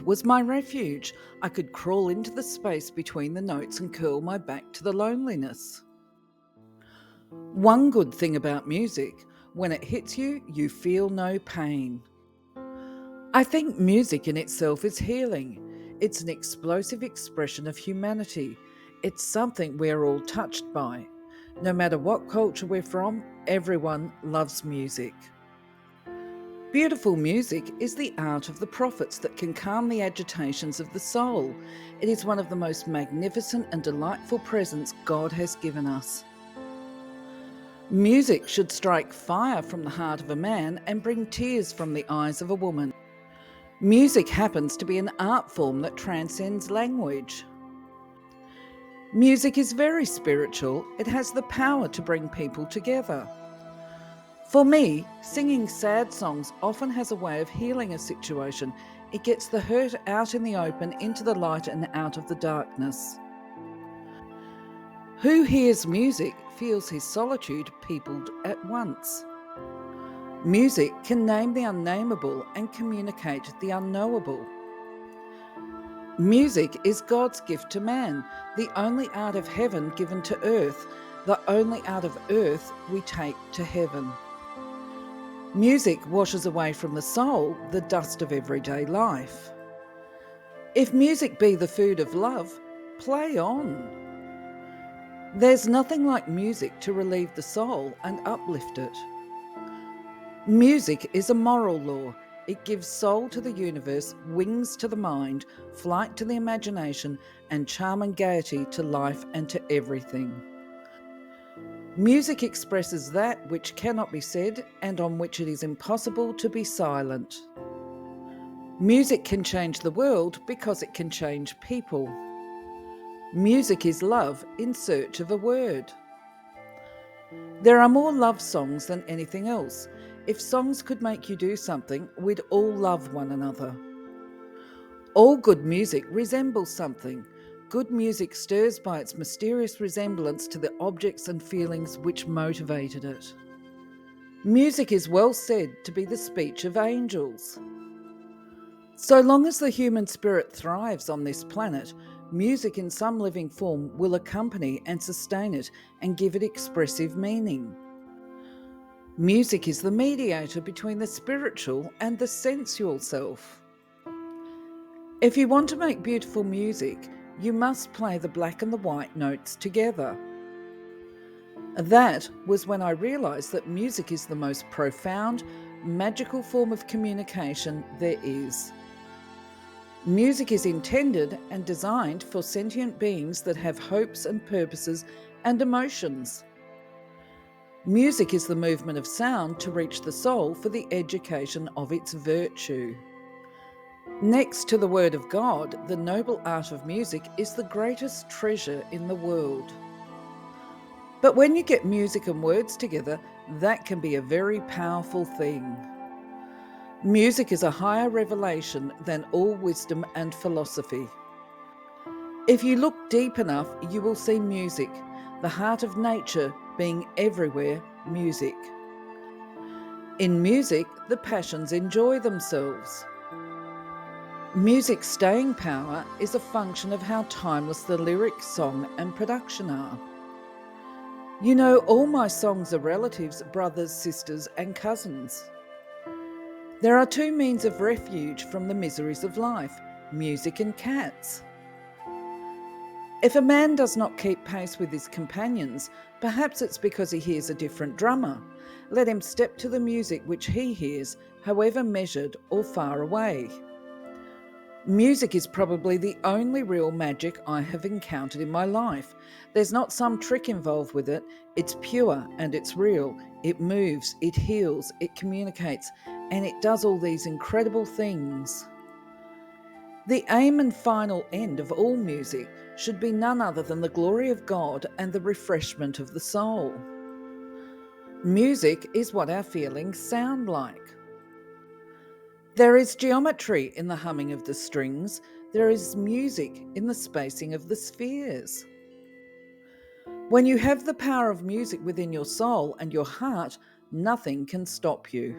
was my refuge. I could crawl into the space between the notes and curl my back to the loneliness. One good thing about music, when it hits you, you feel no pain. I think music in itself is healing. It's an explosive expression of humanity. It's something we're all touched by. No matter what culture we're from, everyone loves music. Beautiful music is the art of the prophets that can calm the agitations of the soul. It is one of the most magnificent and delightful presents God has given us. Music should strike fire from the heart of a man and bring tears from the eyes of a woman. Music happens to be an art form that transcends language. Music is very spiritual. It has the power to bring people together. For me, singing sad songs often has a way of healing a situation. It gets the hurt out in the open, into the light and out of the darkness. Who hears music feels his solitude peopled at once. Music can name the unnameable and communicate the unknowable. Music is God's gift to man, the only art of heaven given to earth, the only art of earth we take to heaven. Music washes away from the soul the dust of everyday life. If music be the food of love, play on. There's nothing like music to relieve the soul and uplift it. Music is a moral law. It gives soul to the universe, wings to the mind, flight to the imagination, and charm and gaiety to life and to everything. Music expresses that which cannot be said and on which it is impossible to be silent. Music can change the world because it can change people. Music is love in search of a word. There are more love songs than anything else. If songs could make you do something, we'd all love one another. All good music resembles something. Good music stirs by its mysterious resemblance to the objects and feelings which motivated it. Music is well said to be the speech of angels. So long as the human spirit thrives on this planet, music in some living form will accompany and sustain it and give it expressive meaning. Music is the mediator between the spiritual and the sensual self. If you want to make beautiful music, you must play the black and the white notes together. That was when I realised that music is the most profound, magical form of communication there is. Music is intended and designed for sentient beings that have hopes and purposes and emotions. Music is the movement of sound to reach the soul for the education of its virtue. Next to the Word of God, the noble art of music is the greatest treasure in the world. But when you get music and words together, that can be a very powerful thing. Music is a higher revelation than all wisdom and philosophy. If you look deep enough, you will see music, the heart of nature being everywhere music. In music, the passions enjoy themselves. Music's staying power is a function of how timeless the lyric, song and production are. You know, all my songs are relatives, brothers, sisters and cousins. There are two means of refuge from the miseries of life, music and cats. If a man does not keep pace with his companions, perhaps it's because he hears a different drummer. Let him step to the music which he hears, however measured or far away. Music is probably the only real magic I have encountered in my life. There's not some trick involved with it. It's pure and it's real. It moves, it heals, it communicates, and it does all these incredible things. The aim and final end of all music should be none other than the glory of God and the refreshment of the soul. Music is what our feelings sound like. There is geometry in the humming of the strings. There is music in the spacing of the spheres. When you have the power of music within your soul and your heart, nothing can stop you.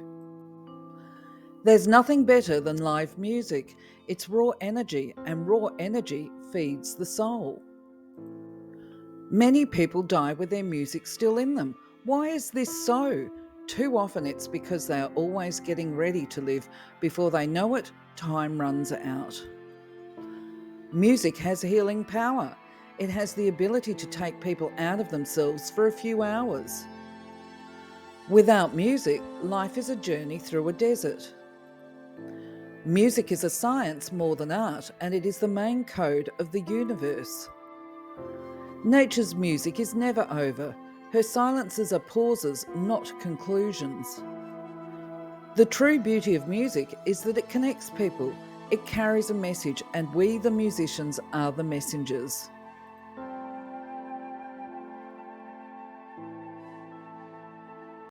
There's nothing better than live music. It's raw energy, and raw energy feeds the soul. Many people die with their music still in them. Why is this so? Too often it's because they are always getting ready to live. Before they know it, time runs out. Music has healing power. It has the ability to take people out of themselves for a few hours. Without music, life is a journey through a desert. Music is a science more than art, and it is the main code of the universe. Nature's music is never over. Her silences are pauses, not conclusions. The true beauty of music is that it connects people. It carries a message, and we, the musicians, are the messengers.